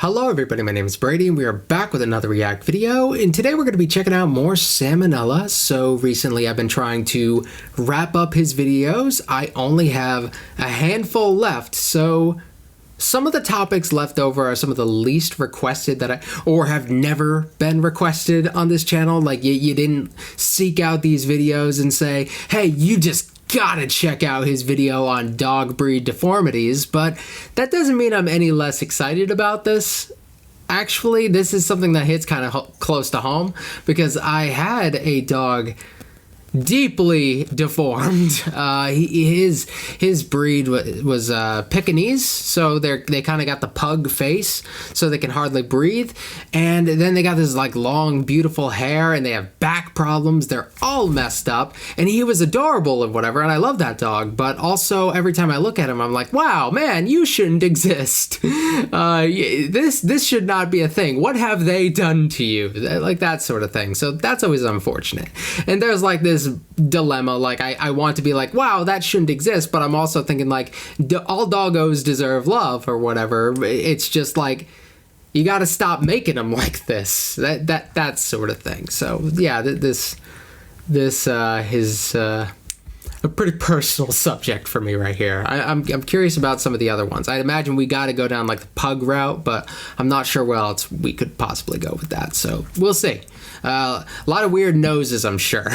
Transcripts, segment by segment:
Hello everybody, my name is Brady and we are back with another React video, and today we're going to be checking out more SamONella. So recently I've been trying to wrap up his videos. I only have a handful left, so some of the topics left over are some of the least requested or have never been requested on this channel. Like you didn't seek out these videos and say, hey, you just gotta check out his video on dog breed deformities, but that doesn't mean I'm any less excited about this. Actually, this is something that hits kind of close to home because I had a dog deeply deformed. His breed was Pekingese, so they kind of got the pug face, so they can hardly breathe. And then they got this like long, beautiful hair, and they have back problems. They're all messed up. And he was adorable and whatever, and I love that dog. But also, every time I look at him, I'm like, wow, man, you shouldn't exist. This should not be a thing. What have they done to you? Like that sort of thing. So that's always unfortunate. And there's like this dilemma, like I want to be like, wow, that shouldn't exist, but I'm also thinking like all doggos deserve love or whatever. It's just like you got to stop making them like this, that sort of thing. So yeah, this is a pretty personal subject for me right here. I'm curious about some of the other ones. I imagine we got to go down like the pug route, but I'm not sure where else we could possibly go with that. So we'll see. A lot of weird noses, I'm sure.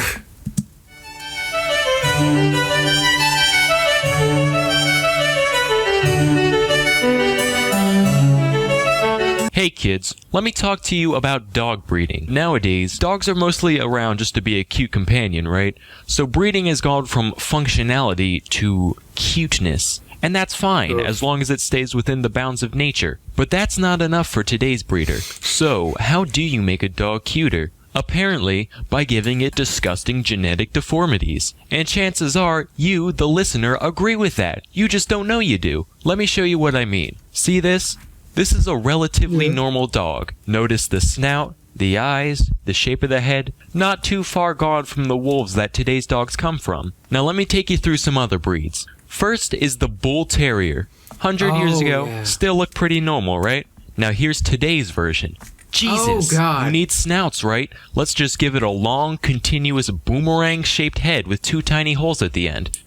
Hey kids, let me talk to you about dog breeding. Nowadays, dogs are mostly around just to be a cute companion, right? So breeding has gone from functionality to cuteness. And that's fine, as long as it stays within the bounds of nature. But that's not enough for today's breeder. So, how do you make a dog cuter? Apparently, by giving it disgusting genetic deformities. And chances are, you, the listener, agree with that. You just don't know you do. Let me show you what I mean. See this? This is a relatively normal dog. Notice the snout, the eyes, the shape of the head. Not too far gone from the wolves that today's dogs come from. Now let me take you through some other breeds. First is the Bull Terrier. 100 years ago, still looked pretty normal, right? Now here's today's version. Jesus, you need snouts, right? Let's just give it a long, continuous, boomerang-shaped head with two tiny holes at the end.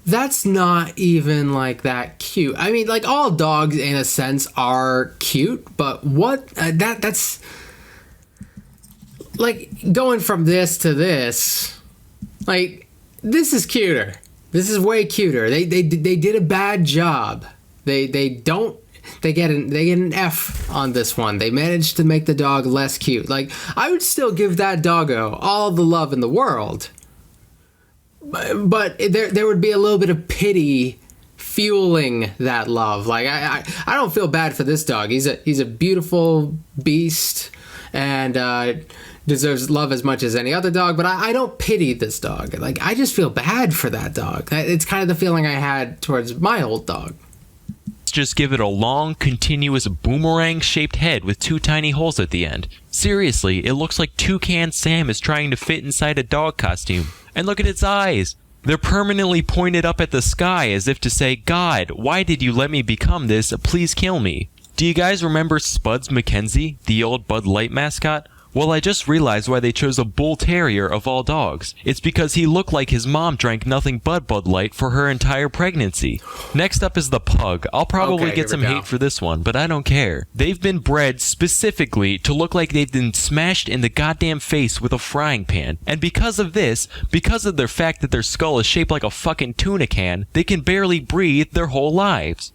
That's not even like that cute. I mean, like all dogs in a sense are cute, but what that's like going from this to this. Like this is cuter. This is way cuter. They did a bad job. They get an F on this one. They managed to make the dog less cute. Like I would still give that doggo all the love in the world. But there would be a little bit of pity fueling that love. Like I don't feel bad for this dog. He's a beautiful beast and deserves love as much as any other dog. But I don't pity this dog. Like I just feel bad for that dog. It's kind of the feeling I had towards my old dog. Just give it a long, continuous, boomerang-shaped head with two tiny holes at the end. Seriously, it looks like Toucan Sam is trying to fit inside a dog costume. And look at its eyes. They're permanently pointed up at the sky as if to say, God, why did you let me become this? Please kill me. Do you guys remember Spuds McKenzie, the old Bud Light mascot? Well, I just realized why they chose a Bull Terrier of all dogs. It's because he looked like his mom drank nothing but Bud Light for her entire pregnancy. Next up is the Pug. I'll probably get some hate for this one, but I don't care. They've been bred specifically to look like they've been smashed in the goddamn face with a frying pan. And because of this, because of their fact that their skull is shaped like a fucking tuna can, they can barely breathe their whole lives.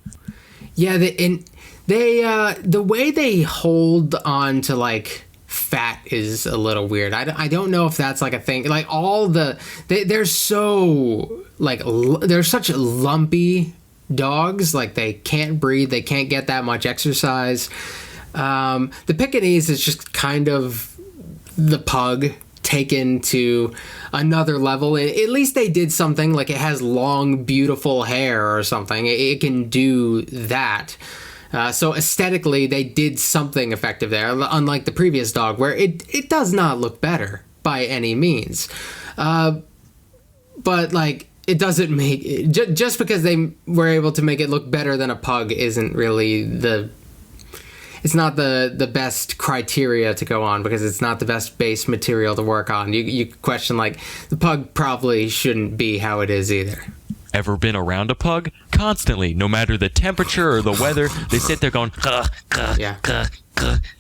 Yeah, the way they hold on to like fat is a little weird. I don't know if that's like a thing. Like all they're so like they're such lumpy dogs. Like they can't breathe. They can't get that much exercise. The Pekingese is just kind of the pug taken to another level. At least they did something. Like it has long, beautiful hair or something. It can do that. So aesthetically, they did something effective there, unlike the previous dog, where it does not look better by any means. But, like, it doesn't make... just because they were able to make it look better than a pug isn't really the... the best criteria to go on because it's not the best base material to work on. You question like the pug probably shouldn't be how it is either. Ever been around a pug? Constantly, no matter the temperature or the weather, they sit there going, Yeah.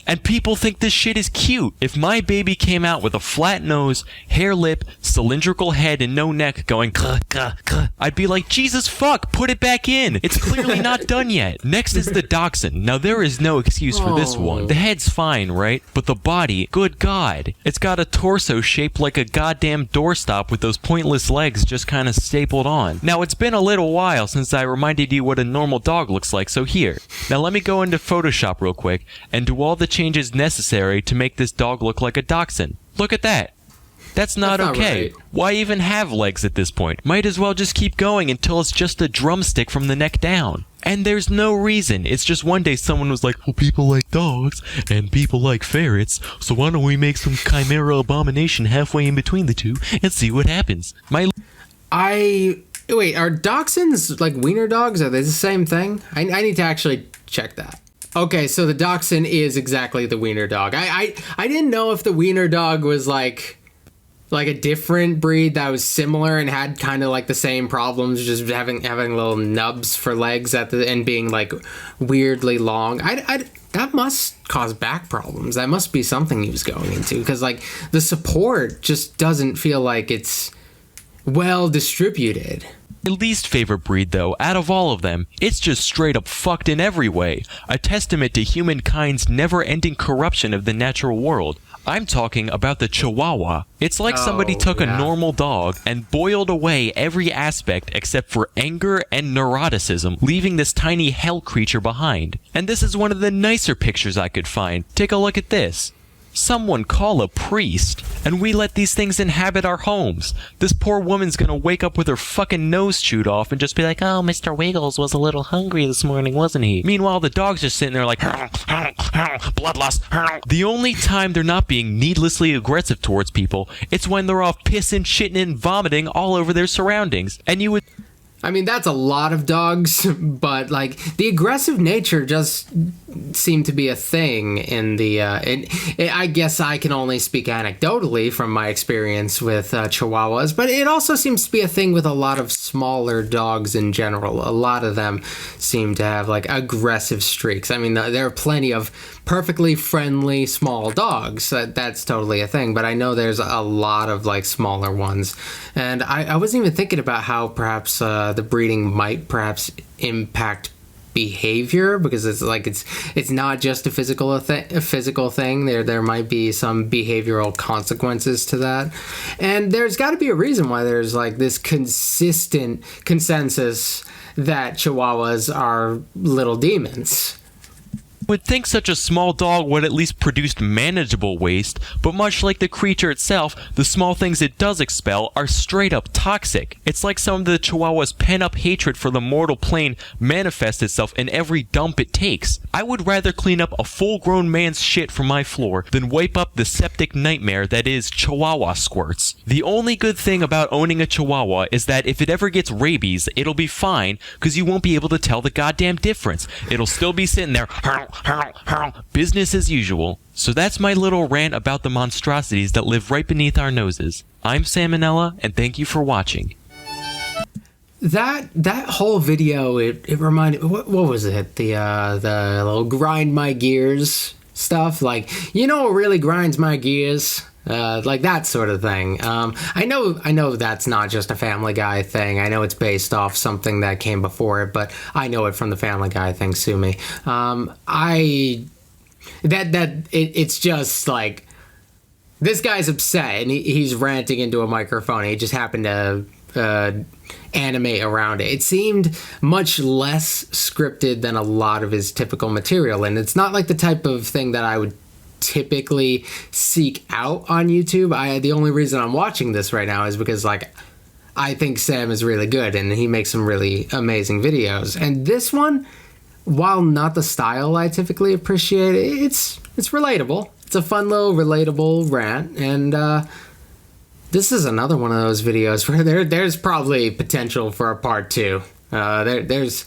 and people think this shit is cute. If my baby came out with a flat nose, hair lip, cylindrical head, and no neck going, I'd be like, Jesus fuck, put it back in. It's clearly not done yet. Next is the Dachshund. Now there is no excuse for this one. The head's fine, right? But the body, good God. It's got a torso shaped like a goddamn doorstop with those pointless legs just kind of stapled on. Now it's been a little while since I reminded you what a normal dog looks like, so here. Now let me go into Photoshop real quick and do all the changes necessary to make this dog look like a Dachshund. Look at that. That's not okay. Right. Why even have legs at this point? Might as well just keep going until it's just a drumstick from the neck down. And there's no reason. It's just one day someone was like, well, people like dogs and people like ferrets, so why don't we make some chimera abomination halfway in between the two and see what happens? Wait, are Dachshunds like wiener dogs? Are they the same thing? I need to actually check that. Okay, so the Dachshund is exactly the wiener dog. I didn't know if the wiener dog was like a different breed that was similar and had kind of like the same problems, just having little nubs for legs at the end, being like weirdly long. That must cause back problems. That must be something he was going into, because like the support just doesn't feel like it's well distributed. My least favorite breed, though, out of all of them, it's just straight up fucked in every way. A testament to humankind's never-ending corruption of the natural world. I'm talking about the Chihuahua. It's like somebody took a normal dog and boiled away every aspect except for anger and neuroticism, leaving this tiny hell creature behind. And this is one of the nicer pictures I could find. Take a look at this. Someone call a priest, and we let these things inhabit our homes. This poor woman's gonna wake up with her fucking nose chewed off and just be like, oh, Mr. Wiggles was a little hungry this morning, wasn't he? Meanwhile, the dog's just sitting there like, bloodlust. The only time they're not being needlessly aggressive towards people, it's when they're off pissing, shitting, and vomiting all over their surroundings. And you would... I mean, that's a lot of dogs, but like the aggressive nature just seemed to be a thing in the. I guess I can only speak anecdotally from my experience with Chihuahuas, but it also seems to be a thing with a lot of smaller dogs in general. A lot of them seem to have like aggressive streaks. I mean, there are plenty of perfectly friendly small dogs. That's totally a thing, but I know there's a lot of like smaller ones, and I wasn't even thinking about how perhaps the breeding might perhaps impact behavior, because it's not just a physical thing. There might be some behavioral consequences to that, and there's got to be a reason why there's like this consistent consensus that Chihuahuas are little demons. Would think such a small dog would at least produce manageable waste, but much like the creature itself, the small things it does expel are straight up toxic. It's like some of the Chihuahua's pent-up hatred for the mortal plane manifests itself in every dump it takes. I would rather clean up a full-grown man's shit from my floor than wipe up the septic nightmare that is Chihuahua squirts. The only good thing about owning a Chihuahua is that if it ever gets rabies, it'll be fine, because you won't be able to tell the goddamn difference. It'll still be sitting there, business as usual. So that's my little rant about the monstrosities that live right beneath our noses. I'm SamONella, and thank you for watching. That whole video, it reminded, what was it? The little grind my gears stuff. Like, you know what really grinds my gears? Like that sort of thing. I know that's not just a Family Guy thing. I know it's based off something that came before it, but I know it from the Family Guy thing. Sue me. It's just like this guy's upset and he's ranting into a microphone. He just happened to animate around it. It seemed much less scripted than a lot of his typical material, and it's not like the type of thing that I would typically seek out on YouTube. The only reason I'm watching this right now is because like I think Sam is really good and he makes some really amazing videos. And this one, while not the style I typically appreciate, it's relatable. It's a fun little relatable rant, and this is another one of those videos where there's probably potential for a part 2. There's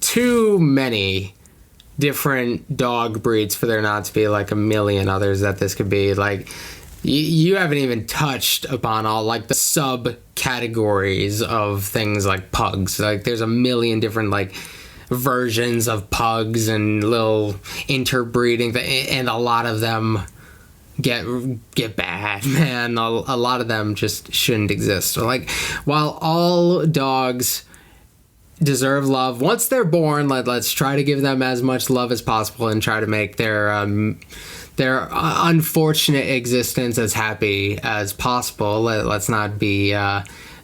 too many different dog breeds for there not to be like a million others that this could be. Like, you haven't even touched upon all like the subcategories of things like pugs. Like, there's a million different like versions of pugs and little interbreeding, and a lot of them get bad, man. A lot of them just shouldn't exist. So, like, while all dogs deserve love once they're born, let's try to give them as much love as possible and try to make their unfortunate existence as happy as possible. Let's not be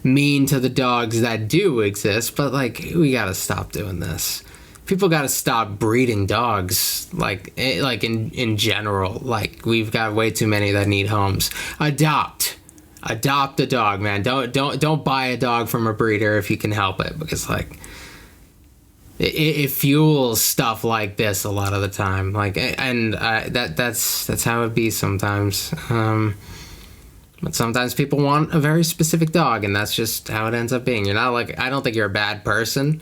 mean to the dogs that do exist, but like, we gotta stop doing this. People gotta stop breeding dogs, like in general. Like, we've got way too many that need homes. Adopt a dog, man. Don't buy a dog from a breeder if you can help it, because like it fuels stuff like this a lot of the time. Like, and that's how it be sometimes. But sometimes people want a very specific dog, and that's just how it ends up being. You're not like, I don't think you're a bad person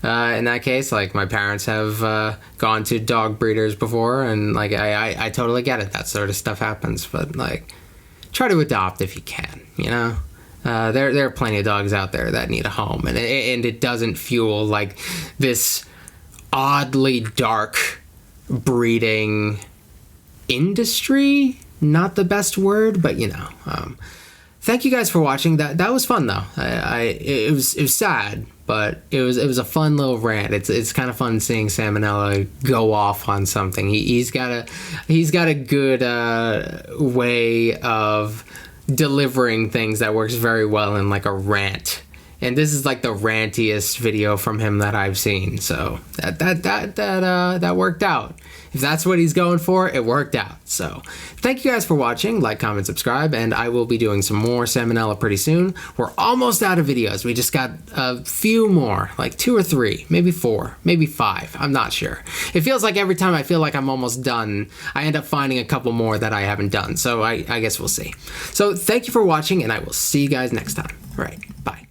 in that case. Like, my parents have gone to dog breeders before, and like I totally get it. That sort of stuff happens, but like, try to adopt if you can. You know, there are plenty of dogs out there that need a home, and it doesn't fuel like this oddly dark breeding industry. Not the best word, but you know. Thank you guys for watching. That was fun though. It was sad, but it was a fun little rant. It's kind of fun seeing SamONella go off on something. He's got a good way of delivering things that works very well in like a rant. And this is like the rantiest video from him that I've seen. So that worked out. If that's what he's going for, it worked out. So thank you guys for watching. Like, comment, subscribe, and I will be doing some more SamONella pretty soon. We're almost out of videos. We just got a few more, like 2 or 3, maybe 4, maybe 5. I'm not sure. It feels like every time I feel like I'm almost done, I end up finding a couple more that I haven't done. So I guess we'll see. So thank you for watching, and I will see you guys next time. All right, bye.